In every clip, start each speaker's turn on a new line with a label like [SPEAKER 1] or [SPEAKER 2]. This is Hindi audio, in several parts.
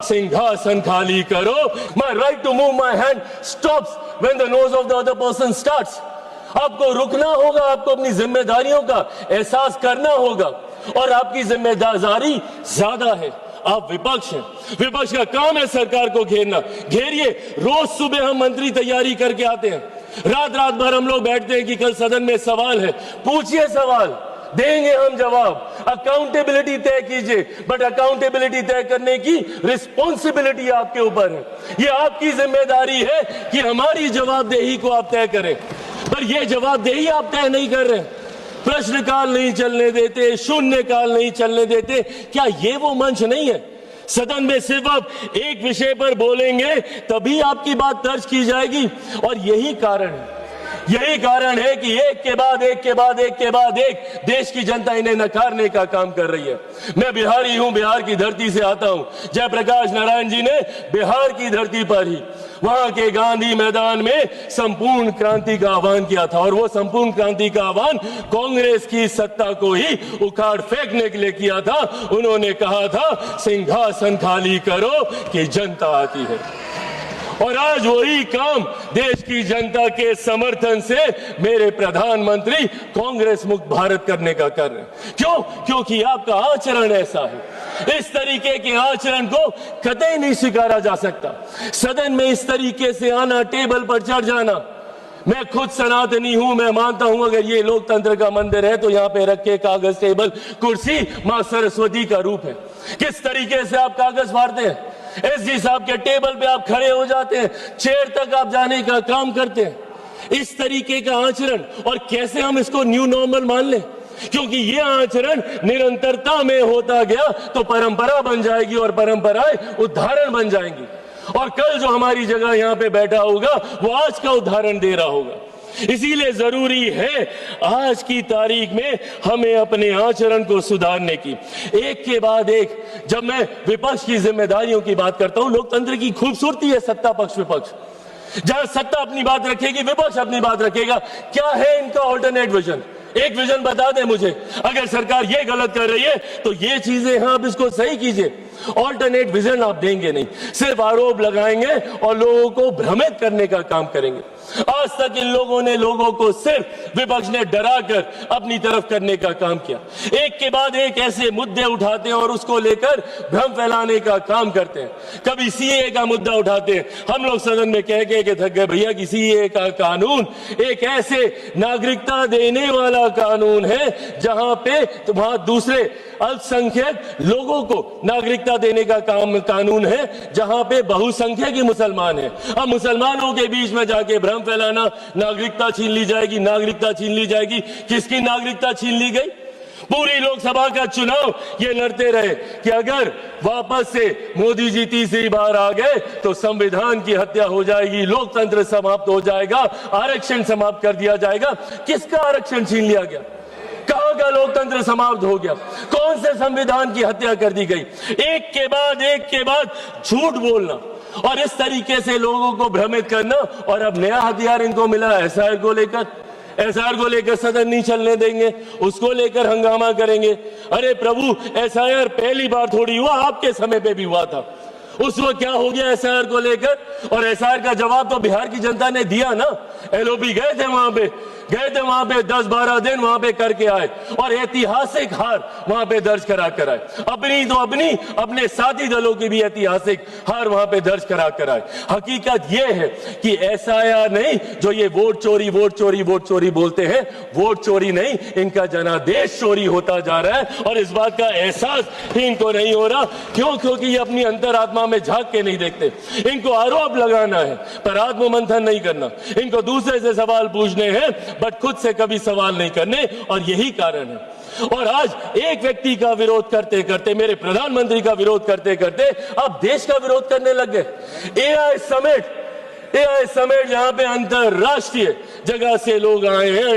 [SPEAKER 1] सिंहासन खाली करो। My right to move my hand stops when the nose of the other person starts. आपको रुकना होगा, आपको अपनी जिम्मेदारियों का एहसास करना होगा और आपकी जिम्मेदारी ज्यादा है। आप विपक्ष हैं, विपक्ष का काम है सरकार को घेरना। घेरिए। रोज सुबह हम मंत्री तैयारी करके आते हैं, रात रात भर हम लोग बैठते हैं कि कल सदन में सवाल है, पूछिए सवाल, देंगे हम जवाब। अकाउंटेबिलिटी तय कीजिए, बट अकाउंटेबिलिटी तय करने की रिस्पॉन्सिबिलिटी आपके ऊपर है। ये आपकी जिम्मेदारी है कि हमारी जवाबदेही को आप तय करें, पर यह जवाबदेही आप तय नहीं कर रहे। प्रश्नकाल नहीं चलने देते, शून्यकाल नहीं चलने देते। क्या ये वो मंच नहीं है? सदन में सिर्फ आप एक विषय पर बोलेंगे तभी आपकी बात दर्ज की जाएगी। और यही कारण है कि एक के बाद एक देश की जनता इन्हें नकारने का काम कर रही है। मैं बिहारी हूं, बिहार की धरती से आता हूं। जयप्रकाश नारायण जी ने बिहार की धरती पर ही वहां के गांधी मैदान में संपूर्ण क्रांति का आह्वान किया था, और वो संपूर्ण क्रांति का आह्वान कांग्रेस की सत्ता को ही उखाड़ फेंकने के लिए किया था। उन्होंने कहा था सिंहासन खाली करो कि जनता आती है। और आज वही काम देश की जनता के समर्थन से मेरे प्रधानमंत्री कांग्रेस मुक्त भारत करने का कर रहे हैं। क्यों? क्योंकि आपका आचरण ऐसा है। इस तरीके के आचरण को कतई नहीं स्वीकारा जा सकता। सदन में इस तरीके से आना, टेबल पर चढ़ जाना। मैं खुद सनातनी हूं, मैं मानता हूं अगर ये लोकतंत्र का मंदिर है तो यहां पे रखे कागज, टेबल, कुर्सी मां सरस्वती का रूप है। किस तरीके से आप कागज फाड़ते हैं, एसडी साहब के टेबल पे आप खड़े हो जाते हैं, चेयर तक आप जाने का काम करते हैं। इस तरीके का आचरण, और कैसे हम इसको न्यू नॉर्मल मान लें? क्योंकि ये आचरण निरंतरता में होता गया तो परंपरा बन जाएगी, और परंपराएं उदाहरण बन जाएंगी। और कल जो हमारी जगह यहां पे बैठा होगा वो आज का उदाहरण दे रहा होगा। इसीलिए जरूरी है आज की तारीख में हमें अपने आचरण को सुधारने की। एक के बाद एक, जब मैं विपक्ष की जिम्मेदारियों की बात करता हूं, लोकतंत्र की खूबसूरती है सत्ता पक्ष विपक्ष। जहां सत्ता अपनी बात रखेगी, विपक्ष अपनी बात रखेगा। क्या है इनका ऑल्टरनेट विजन? एक विजन बता दें मुझे। अगर सरकार ये गलत कर रही है तो ये चीजें हैं, आप इसको सही कीजिए। ऑल्टरनेट विजन आप देंगे नहीं, सिर्फ आरोप लगाएंगे और लोगों को भ्रमित करने का काम करेंगे। आज तक इन लोगों ने लोगों को सिर्फ विपक्ष ने डराकर अपनी तरफ करने का काम किया। एक के बाद एक ऐसे मुद्दे उठाते हैं और उसको लेकर भ्रम फैलाने का काम करते हैं। कभी सीए का मुद्दा उठाते हैं, हम लोग सदन में कह के थक गए भैया कि सीए का कानून एक ऐसे नागरिकता देने वाला कानून है जहां पे वहां दूसरे अल्पसंख्यक लोगों को नागरिकता देने का कानून है, जहां पे बहुसंख्यक ही मुसलमान है। अब मुसलमानों के बीच में जाके भ्रम फैलाना, नागरिकता छीन ली जाएगी, नागरिकता छीन ली जाएगी। किसकी नागरिकता छीन ली गई? पूरी लोकसभा का चुनाव ये लड़ते रहे कि अगर वापस से मोदी जी तीसरी बार आ गए तो संविधान की हत्या हो जाएगी, लोकतंत्र समाप्त हो जाएगा, आरक्षण समाप्त कर दिया जाएगा। किसका आरक्षण छीन लिया गया? कहां का लोकतंत्र समाप्त हो गया? कौन से संविधान की हत्या कर दी गई? एक के बाद झूठ बोलना और इस तरीके से लोगों को भ्रमित करना। और अब नया हथियार इनको मिला एसआईआर को लेकर। एसआईआर को लेकर सदन नहीं चलने देंगे, उसको लेकर हंगामा करेंगे। अरे प्रभु, एसआईआर पहली बार थोड़ी हुआ, आपके समय पे भी हुआ था। उस वक्त क्या हो गया एसआईआर को लेकर? और एसआईआर का जवाब तो बिहार की जनता ने दिया ना। एलओपी गए थे वहां पे 10-12 दिन वहां पे करके आए और ऐतिहासिक हार वहां पे दर्ज करा कर आए। अपने साथी दलों की भी ऐतिहासिक हार वहां पे दर्ज करा कर आए। हकीकत यह है कि एसआईआर नहीं, जो ये वोट चोरी बोलते हैं, वोट चोरी नहीं, इनका जनादेश चोरी होता जा रहा है। और इस बात का एहसास इनको नहीं हो रहा। क्यों? क्योंकि ये अपनी अंतरात्मा में झांक के नहीं देखते। इनको आरोप लगाना है पर आत्ममंथन नहीं करना। इनको दूसरे से सवाल पूछने हैं बट खुद से कभी सवाल नहीं करने, और यही कारण है। और आज एक व्यक्ति का विरोध करते करते, मेरे प्रधानमंत्री का विरोध करते करते अब देश का विरोध करने लग गए। एआई समिट जहां पे अंतरराष्ट्रीय जगह से लोग आए हैं,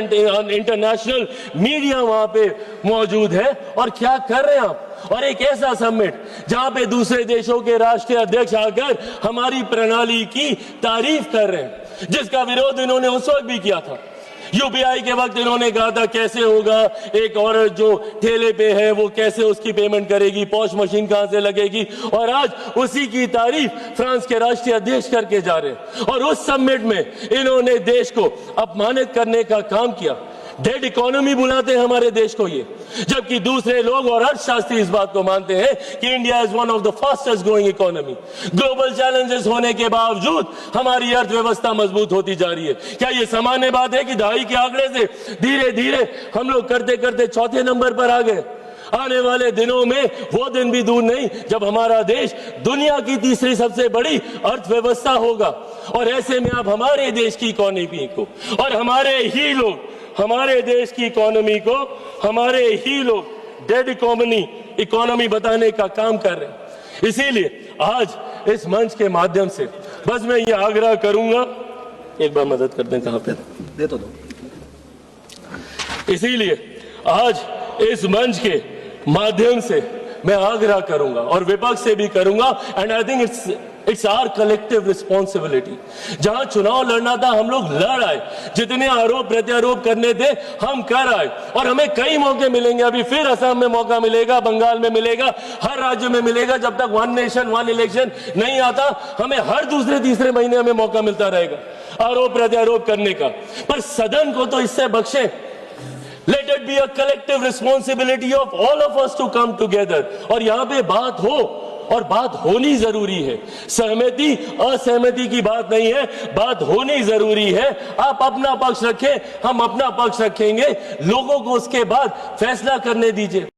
[SPEAKER 1] इंटरनेशनल मीडिया वहां पे मौजूद है, और क्या कर रहे हैं आप? और एक ऐसा समिट जहां पे दूसरे देशों के राष्ट्रीय अध्यक्ष आकर हमारी प्रणाली की तारीफ कर रहे हैं, जिसका विरोध इन्होंने उस वक्त भी किया था। यूपीआई के वक्त इन्होंने कहा था कैसे होगा, एक औरत जो ठेले पे है वो कैसे उसकी पेमेंट करेगी, पॉश मशीन कहां से लगेगी, और आज उसी की तारीफ फ्रांस के राष्ट्रीय अध्यक्ष करके जा रहे हैं। और उस समिट में इन्होंने देश को अपमानित करने का काम किया। डेड इकोनॉमी बुलाते हैं हमारे देश को ये, जबकि दूसरे लोग और अर्थशास्त्री इस बात को मानते हैं कि India is one of the fastest growing economy. Global challenges होने के बावजूद हमारी अर्थव्यवस्था मजबूत होती जा रही है। क्या ये सामान्य बात है कि दहाई के आंकड़े से धीरे धीरे हम लोग करते करते चौथे नंबर पर आ गए? आने वाले दिनों में वो दिन भी दूर नहीं जब हमारा देश दुनिया की तीसरी सबसे बड़ी अर्थव्यवस्था होगा। और ऐसे में आप हमारे देश की इकोनॉमी को और हमारे देश की इकोनॉमी को हमारे ही लोग डेड इकोनॉमी बताने का काम कर रहे हैं। इसीलिए आज इस मंच के माध्यम से बस मैं ये आग्रह करूंगा, एक बार मदद कर दें, कहां पे दे तो दो। इसीलिए आज इस मंच के माध्यम से मैं आग्रह करूंगा और विपक्ष से भी करूंगा, and I think it's our collective responsibility. जहां चुनाव लड़ना था हम लोग लड़ आए, जितने आरोप प्रत्यारोप करने थे हम कर आए, और हमें कई मौके मिलेंगे। अभी फिर असम में मौका मिलेगा, बंगाल में मिलेगा, हर राज्य में मिलेगा। जब तक वन नेशन वन इलेक्शन नहीं आता, हमें हर दूसरे तीसरे महीने हमें मौका मिलता रहेगा आरोप प्रत्यारोप करने का। पर सदन को तो इससे बख्शे। Let it be a collective responsibility of all of us to come together। और यहां पे बात हो, और बात होनी जरूरी है। सहमति असहमति की बात नहीं है, बात होनी जरूरी है। आप अपना पक्ष रखें, हम अपना पक्ष रखेंगे, लोगों को उसके बाद फैसला करने दीजिए।